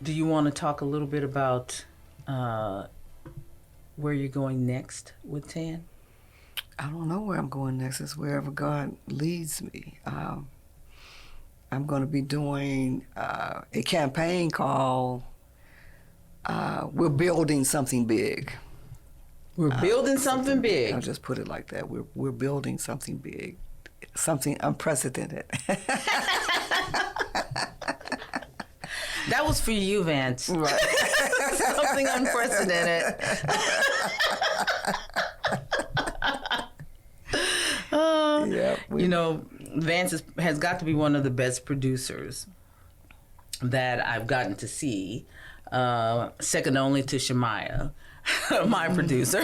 Do you want to talk a little bit about where you're going next with TAAN? I don't know where I'm going next. It's wherever God leads me. I'm going to be doing a campaign called We're Building Something Big. We're building something big. I'll just put it like that. We're building something big, something unprecedented. That was for you, Vance. Right. Something unprecedented. You know, Vance has got to be one of the best producers that I've gotten to see, second only to Shemaya, my producer.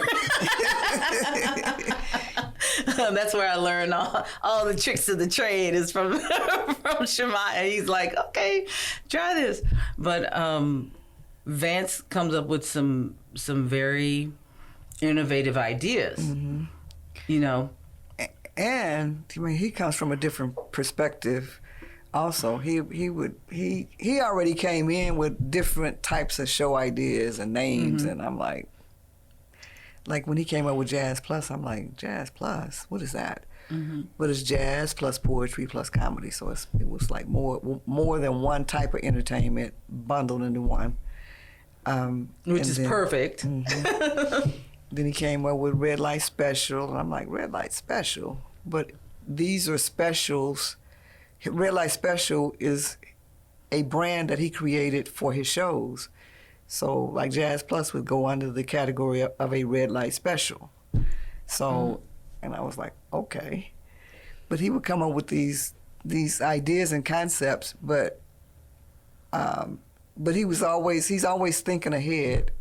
That's where I learned all the tricks of the trade is from Shemaya. He's like, okay, try this. But Vance comes up with some very innovative ideas, you know. And I mean, he comes from a different perspective. Also, he already came in with different types of show ideas and names, and I'm like when he came up with Jazz Plus, I'm like, Jazz Plus, what is that? But it's jazz plus poetry plus comedy, so it was like more than one type of entertainment bundled into one, which is perfect. Then he came up with Red Light Special, and I'm like, Red Light Special? But these are specials. Red Light Special is a brand that he created for his shows. So like Jazz Plus would go under the category of a Red Light Special. So, and I was like, okay. But he would come up with these ideas and concepts, but he's always thinking ahead.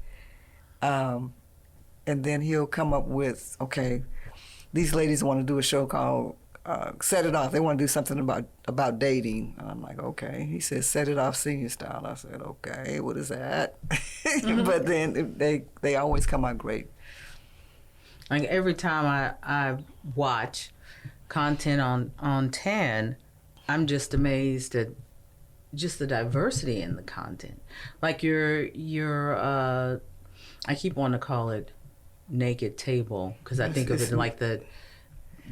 And then he'll come up with, okay, these ladies want to do a show called Set It Off. They want to do something about dating. And I'm like, okay. He says, Set It Off Senior Style. I said, okay, what is that? But then they always come out great. Like every time I watch content on TAAN, I'm just amazed at just the diversity in the content. Like your I keep wanting to call it Naked Table because I think of it like that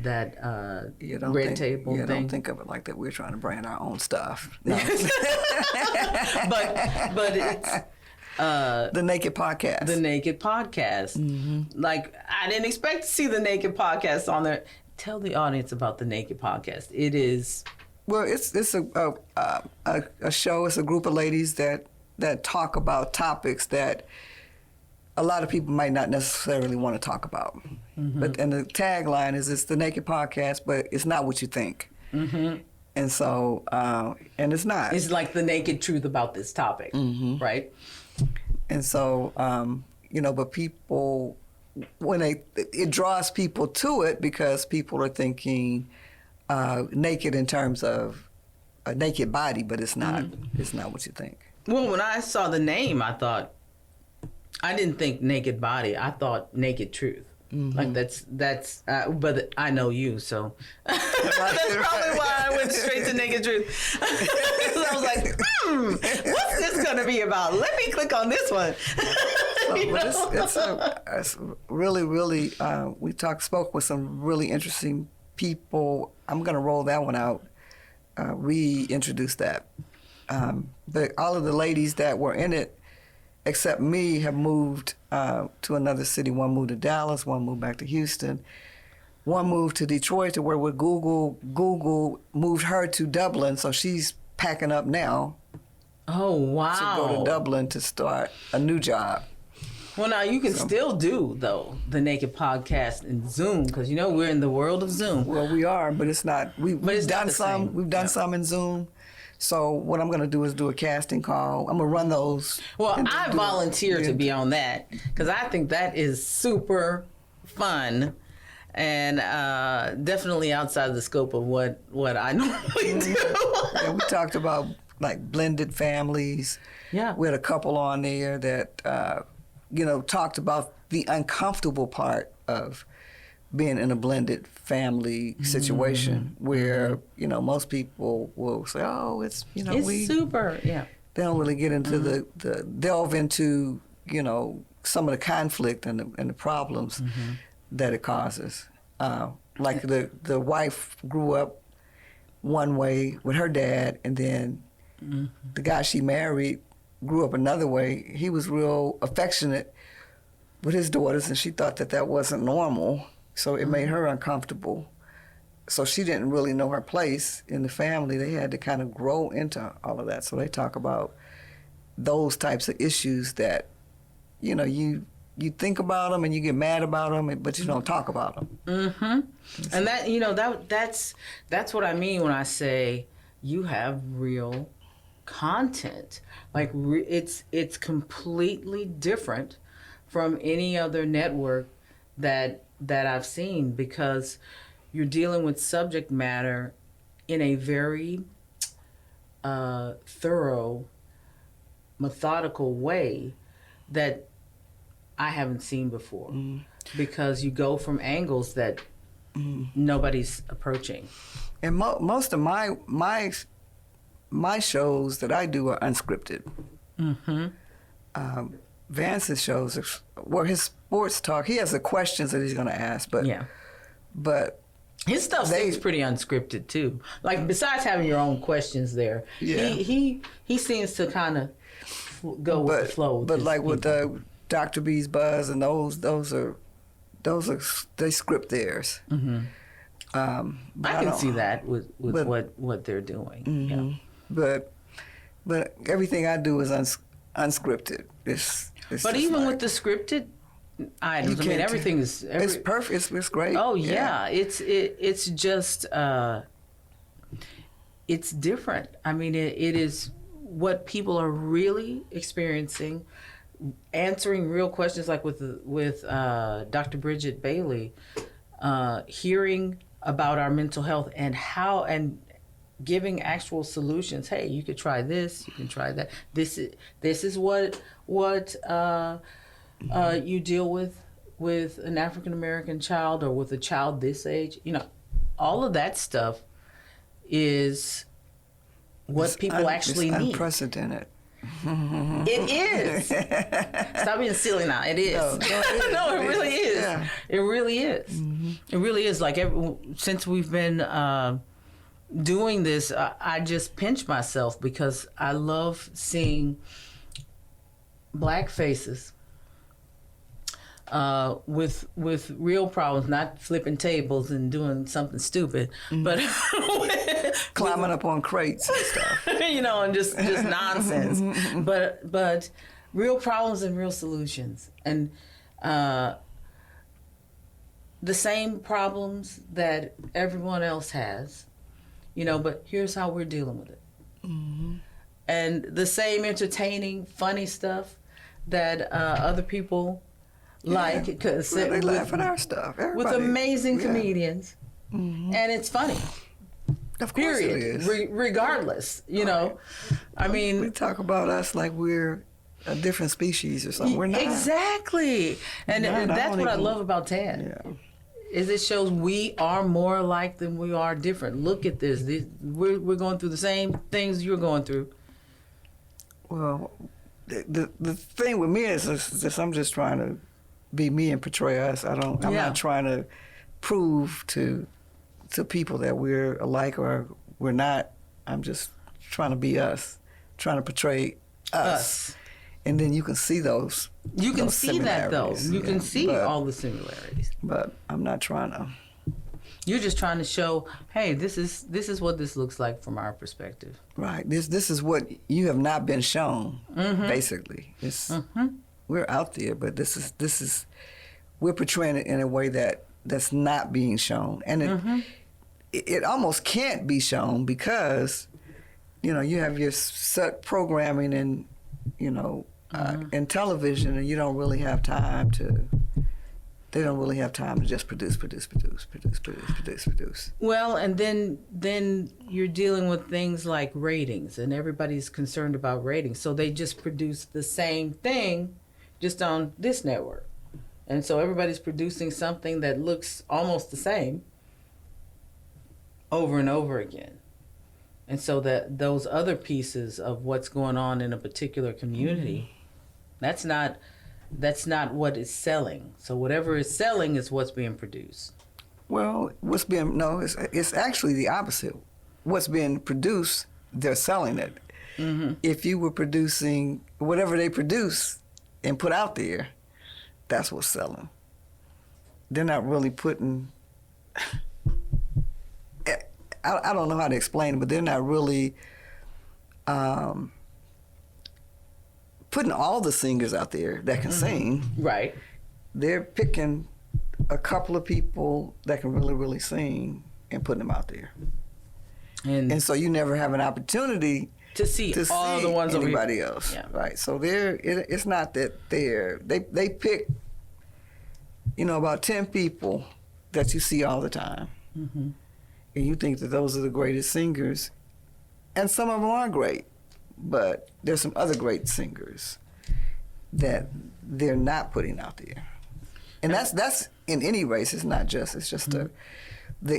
red table thing. Don't think of it like that. We're trying to brand our own stuff. No. but it's the Naked Podcast. The Naked Podcast. Like I didn't expect to see the Naked Podcast on there. Tell the audience about the Naked Podcast. It is. Well, it's a show. It's a group of ladies that talk about topics that a lot of people might not necessarily want to talk about. But and the tagline is it's the Naked Podcast, but it's not what you think. And so and it's not. It's like the naked truth about this topic, right? And so but people it draws people to it because people are thinking naked in terms of a naked body, but it's not. It's not what you think. Well, when I saw the name, I didn't think naked body. I thought naked truth. Like that's. But I know you, so that's probably why I went straight to naked truth. I was like, what's this going to be about? Let me click on this one. It's really, really. We spoke with some really interesting people. I'm going to roll that one out. Reintroduce that. But all of the ladies that were in it, except me, have moved to another city. One moved to Dallas, one moved back to Houston, one moved to Detroit to where with Google moved her to Dublin, so she's packing up now. Oh, wow. To go to Dublin to start a new job. Well, now you can still do, though, the Naked Podcast in Zoom, because, we're in the world of Zoom. Well, we are, but it's not. We've done some in Zoom. So what I'm going to do is do a casting call. I'm going to run those. Well, I volunteer to be on that because I think that is super fun and definitely outside the scope of what I normally do. Yeah, we talked about like blended families. Yeah. We had a couple on there that, talked about the uncomfortable part of being in a blended family situation where, most people will say, oh, it's, it's super, yeah. They don't really get into the delve into, you know, some of the conflict and the problems that it causes. Like the wife grew up one way with her dad, and then the guy she married grew up another way. He was real affectionate with his daughters, and she thought that wasn't normal, so it made her uncomfortable. So she didn't really know her place in the family. They had to kind of grow into all of that. So they talk about those types of issues that, you know, you think about them and you get mad about them, but you don't talk about them. And that, you know, that's what I mean when I say you have real content. Like it's completely different from any other network that I've seen, because you're dealing with subject matter in a very thorough, methodical way that I haven't seen before, because you go from angles that nobody's approaching. And most of my shows that I do are unscripted. Vance's shows, well, his sports talk, he has the questions that he's going to ask, but his stuff seems pretty unscripted too. Like, besides having your own questions there, he seems to kind of go with the flow. But like with the Dr. B's Buzz and those are they script theirs. I can see that with what they're doing. But everything I do is unscripted. But even with the scripted items, I mean, everything is... it's perfect. It's great. Oh, yeah. It's just... it's different. I mean, it is what people are really experiencing, answering real questions, like with Dr. Bridget Bailey, hearing about our mental health and giving actual solutions. Hey, you could try this, you can try that. This is what you deal with an African American child, or with a child this age. You know, all of that stuff is what people actually need. Unprecedented. It is. Stop being silly now. It is. No, it really is. Yeah. It really is. It really is. Like, since we've been doing this, I just pinch myself, because I love seeing black faces with real problems, not flipping tables and doing something stupid, but climbing up on crates and stuff. You know, and just nonsense. But real problems and real solutions, and the same problems that everyone else has, you know, but here's how we're dealing with it. And the same entertaining, funny stuff that other people like, because they laugh at our stuff. Everybody, with amazing comedians, and it's funny. Of course it is. Regardless, you know. I mean, we talk about us like we're a different species or something. We're not. Exactly, and that's what I love about TAAN. Yeah. Is it shows we are more alike than we are different. Look at this. We're going through the same things you're going through. Well, the thing with me is just I'm just trying to be me and portray us. I'm not trying to prove to people that we're alike or we're not. I'm just trying to be us, trying to portray us. And then you can see those. You can see that, though. You can see all the similarities. But I'm not trying to. You're just trying to show, hey, this is what this looks like from our perspective. Right. This is what you have not been shown. Basically, we're out there, but this is we're portraying it in a way that's not being shown, and it almost can't be shown, because you know you have your set programming and you know in television, and you don't really have time to. They don't really have time to just produce. Well, and then you're dealing with things like ratings, and everybody's concerned about ratings, so they just produce the same thing, just on this network, and so everybody's producing something that looks almost the same over and over again. And so that those other pieces of what's going on in a particular community, that's not what is selling. So whatever is selling is what's being produced. Well, it's actually the opposite. What's being produced, they're selling it. Mm-hmm. If you were producing whatever they produce and put out there, that's what's selling. They're not really putting, I don't know how to explain it, but they're not really putting all the singers out there that can sing. Right. They're picking a couple of people that can really, really sing and putting them out there. And so you never have an opportunity to see all the ones anybody else. Yeah. Right. So it's not that they pick, about 10 people that you see all the time. Mm-hmm. And you think that those are the greatest singers. And some of them are great, but there's some other great singers that they're not putting out there. And that's in any race. It's just the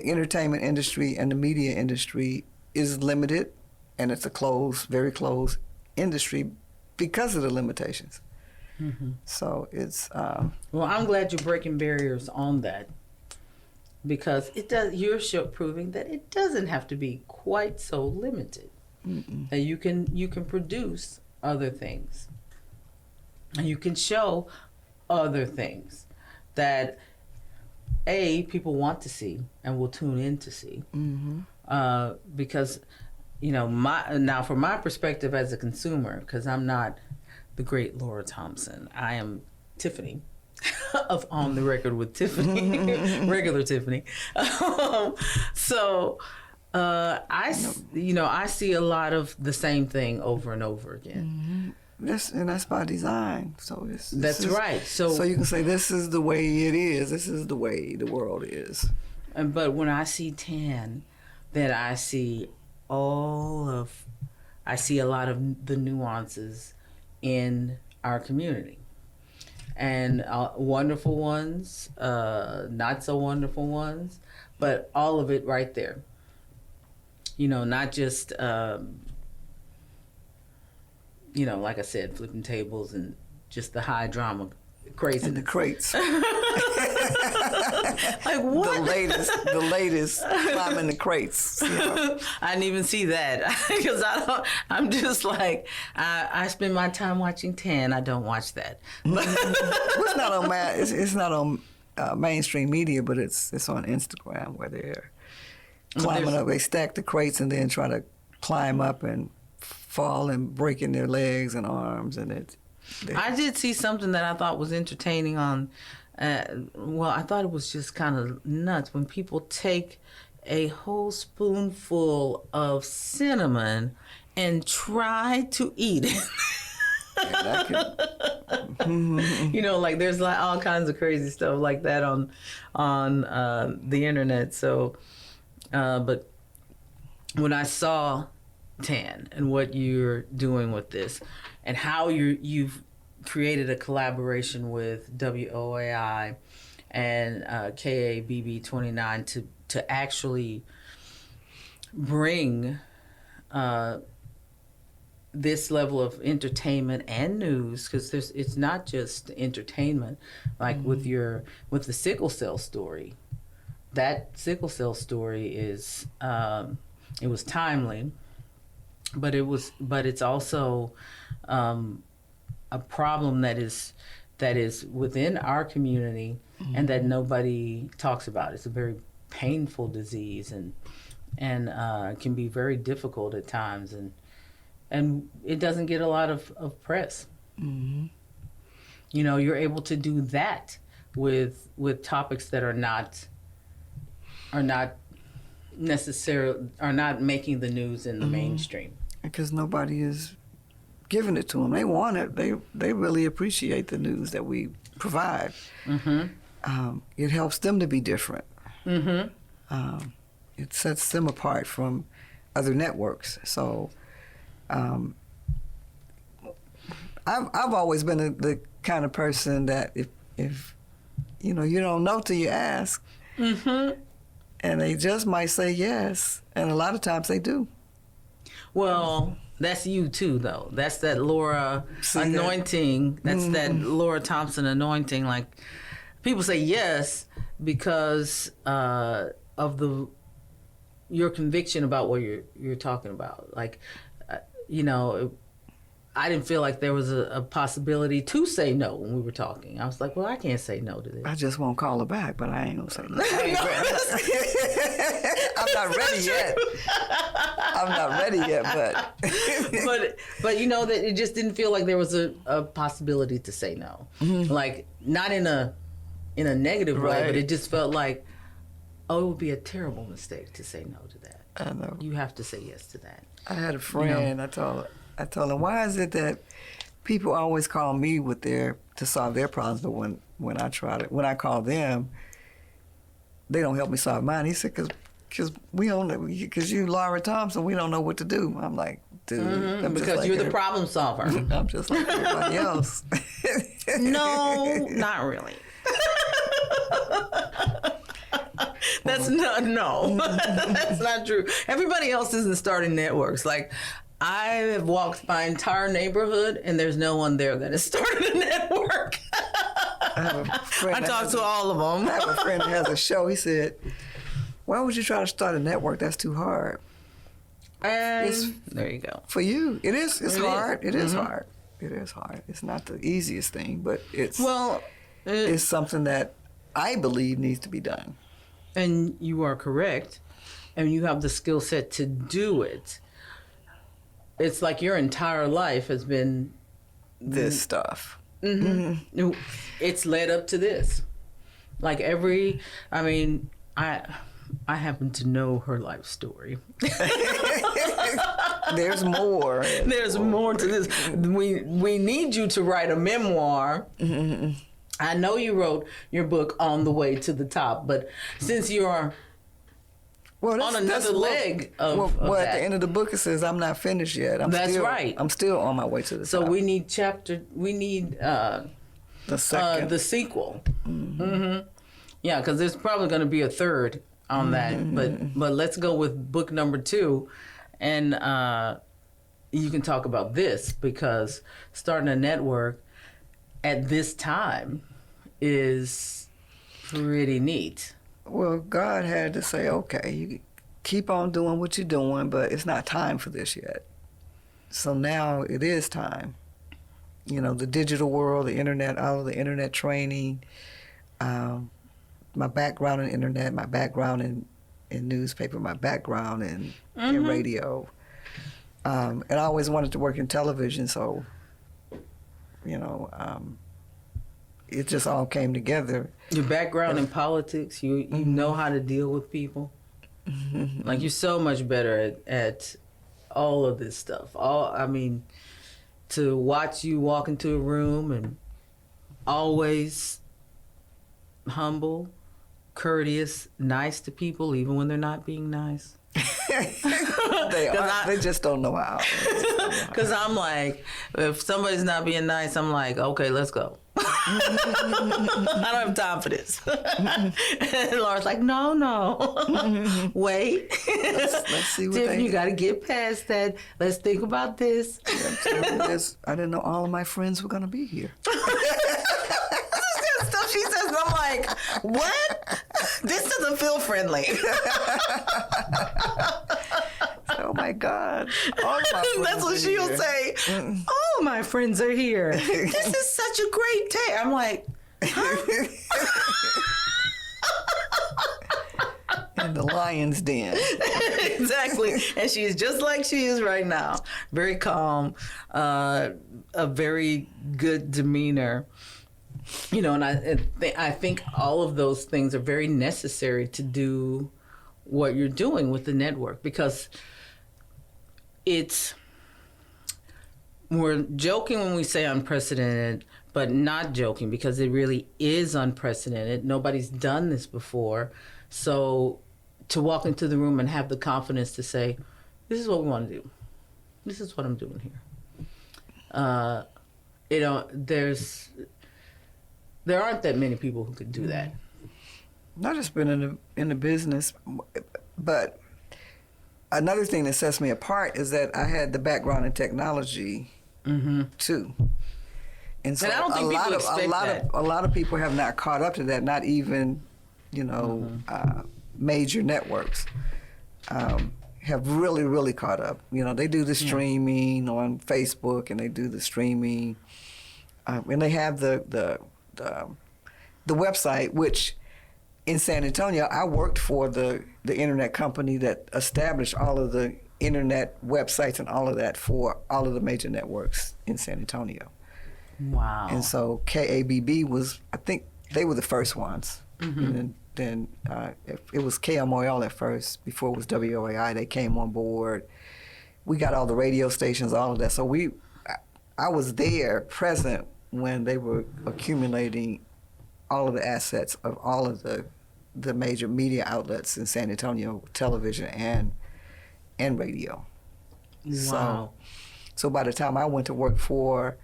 entertainment industry and the media industry is limited, and it's a very closed industry because of the limitations. Mm-hmm. So it's well, I'm glad you're breaking barriers on that, because you're proving that it doesn't have to be quite so limited. Mm-mm. That you can produce other things, and you can show other things that people want to see and will tune in to see. Mm-hmm. Because from my perspective as a consumer, because I'm not the great Laura Thompson, I am Tiffany of On the Record with Tiffany, regular Tiffany. So I see a lot of the same thing over and over again. Mm-hmm. That's by design. So that's right. So you can say this is the way it is. This is the way the world is. But when I see TAAN, then I see a lot of the nuances in our community, and wonderful ones, not so wonderful ones, but all of it right there. Not just like I said, flipping tables and just the high drama craziness. And the crates. Like what? The latest climbing the crates. I didn't even see that because I'm just like I spend my time watching TAAN. I don't watch that. It's not on it's not on mainstream media, but it's on Instagram where they're climbing up. They stack the crates and then try to climb up and fall and breaking their legs and arms, and I did see something that I thought was entertaining on. I thought it was just kind of nuts when people take a whole spoonful of cinnamon and try to eat it. Like there's like all kinds of crazy stuff like that on the internet. So, but when I saw TAAN and what you're doing with this, and how you've created a collaboration with WOAI and KABB 29 to actually bring this level of entertainment and news, because it's not just entertainment, like with the sickle cell story. That sickle cell story is it was timely, but it's also a problem that is within our community, and that nobody talks about. It's a very painful disease, and can be very difficult at times, and it doesn't get a lot of press. Mm-hmm. You're able to do that with topics that are not making the news in the mainstream. Because nobody is giving it to them. They want it. They really appreciate the news that we provide. Mm-hmm. It helps them to be different. Mm-hmm. It sets them apart from other networks. So I've always been the kind of person that if you don't know till you ask, mm-hmm. and they just might say yes, and a lot of times they do. Well, that's you too, though. That's that Laura See anointing. That's that Laura Thompson anointing. Like, people say yes because of your conviction about what you're talking about. Like, you know, I didn't feel like there was a possibility to say no when we were talking. I was like, well, I can't say no to this. I just won't call her back, but I ain't gonna say no. I'm not ready yet. I'm not ready yet, but you know that it just didn't feel like there was a possibility to say no. Like, not in a negative way, but it just felt like, oh, it would be a terrible mistake to say no to that. I know. You have to say yes to that. I had a friend. I told her, why is it that people always call me to solve their problems, but when I call them, they don't help me solve mine. He said, because you Laura Thompson, we don't know what to do. I'm like, dude, I'm just because like you're the problem solver. I'm just like everybody else. No, not really. That's not that's not true. Everybody else isn't starting networks. Like, I have walked my entire neighborhood and there's no one there that has started a network. I talked to all of them. I have a friend that has a show. He said, why would you try to start a network? That's too hard. And there you go. For you, it is. It's hard. It is hard. It is hard. It's not the easiest thing, but it's something that I believe needs to be done. And you are correct. And you have the skill set to do it. It's like your entire life has been this stuff. It's led up to this. Like I happen to know her life story. There's more. There's more to this. We need you to write a memoir. I know you wrote your book On the Way to the Top, but since you're on another leg of at that, the end of the book it says I'm not finished yet. Right. I'm still on my way to the top. So we need the second. the sequel. Yeah, because there's probably going to be a third on that. But let's go with book number 2, and you can talk about this, because starting a network at this time is pretty neat. Well, God had to say, okay, you keep on doing what you're doing, but it's not time for this yet. So now it is time. You know, the digital world, the internet, all of the internet training, my background in internet, my background in newspaper, my background in radio. And I always wanted to work in television, so, you know, it just all came together. Your background in politics, you know how to deal with people. Like, you're so much better at all of this stuff. To watch you walk into a room and always humble, courteous, nice to people, even when they're not being nice. They just don't know how. Because I'm like, if somebody's not being nice, I'm like, okay, let's go. I don't have time for this. And Laura's like, no. Wait. Let's see what Tiffany, you got to get past that. Let's think about this. I didn't know all of my friends were going to be here. This is stuff she says, and I'm like, what? This doesn't feel friendly. Oh my God. All my friends That's what she'll here. say. All my friends are here. This is such a great day. I'm like, huh? In the lion's den. Exactly. And she's just like she is right now. Very calm, a very good demeanor. You know, and I think all of those things are very necessary to do what you're doing with the network, because we're joking when we say unprecedented, but not joking, because it really is unprecedented. Nobody's done this before. So to walk into the room and have the confidence to say, this is what we want to do. This is what I'm doing here. You know, there aren't that many people who could do that. Not just been in the business, but another thing that sets me apart is that I had the background in technology too. And so And I don't think people expect that. a lot of people have not caught up to that, not even, major networks have really, really caught up. They do the streaming on Facebook, and they do the streaming, and they have the website, which in San Antonio, I worked for the internet company that established all of the internet websites and all of that for all of the major networks in San Antonio. Wow. And so KABB was, I think they were the first ones. And then it was KMOL at first, before it was WOAI. They came on board. We got all the radio stations, all of that. So I was there, present, when they were accumulating all of the assets of all of the major media outlets in San Antonio, television and radio. Wow. So by the time I went to work for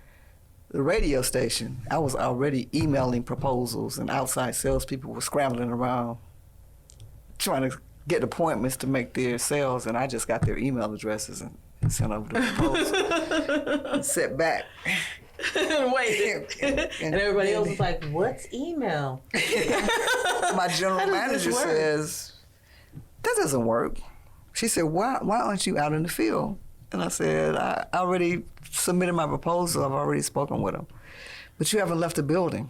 the radio station, I was already emailing proposals, and outside salespeople were scrambling around trying to get appointments to make their sales, and I just got their email addresses and sent over the proposal and sat back. Wait, and everybody else was like, "What's email?" My general manager says, "That doesn't work." She said, "Why aren't you out in the field?" And I said, "I already submitted my proposal. I've already spoken with them, but you haven't left the building."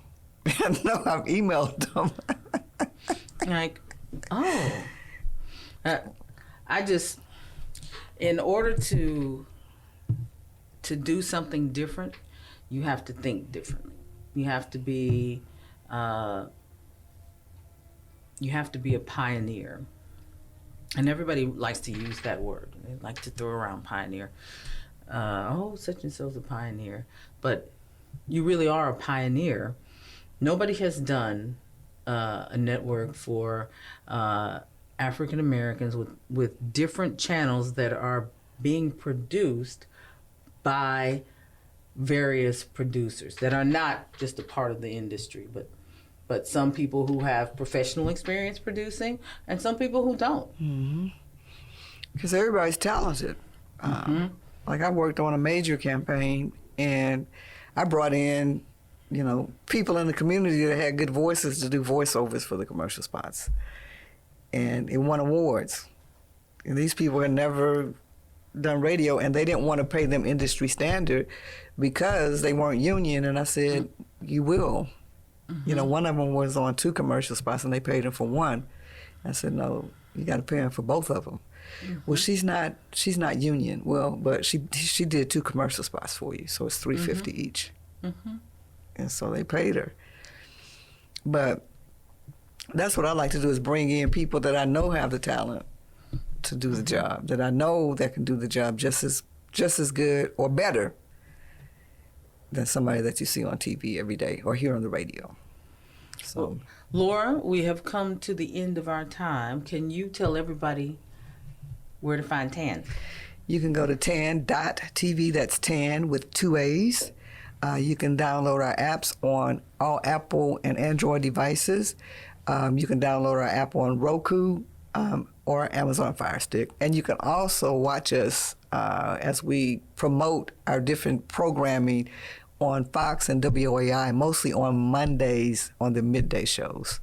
No, I've emailed them. Like, oh, I just, in order to do something different, you have to think differently. You have to be a pioneer. And everybody likes to use that word. They like to throw around pioneer. Such and so's a pioneer. But you really are a pioneer. Nobody has done a network for African Americans with different channels that are being produced by various producers that are not just a part of the industry, but some people who have professional experience producing and some people who don't. Because everybody's talented. Like, I worked on a major campaign, and I brought in, people in the community that had good voices to do voiceovers for the commercial spots. And it won awards. And these people had never done radio, and they didn't want to pay them industry standard because they weren't union. And I said, you will. One of them was on 2 commercial spots, and they paid him for 1. I said, no, you got to pay him for both of them. Well, she's not union. Well, but she did 2 commercial spots for you, so it's $350 each. And so they paid her. But that's what I like to do, is bring in people that I know have the talent to do the job, that I know that can do the job just as good or better than somebody that you see on TV every day or hear on the radio. So, Laura, we have come to the end of our time. Can you tell everybody where to find TAAN? You can go to TAAN.tv. That's TAAN with 2 A's. You can download our apps on all Apple and Android devices. You can download our app on Roku or Amazon Fire Stick. And you can also watch us as we promote our different programming on Fox and WOAI, mostly on Mondays on the midday shows.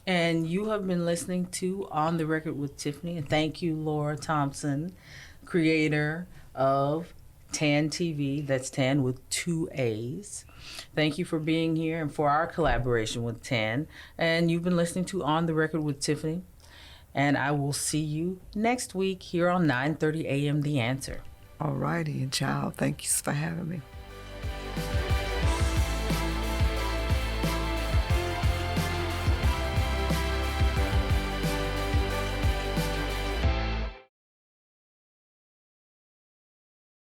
And you have been listening to On the Record with Tiffany. And thank you, Laura Thompson, creator of TAAN TV. That's TAAN with 2 A's. Thank you for being here and for our collaboration with TAAN. And you've been listening to On the Record with Tiffany. And I will see you next week here on 9:30 a.m. The Answer. All righty, and child, thank you for having me.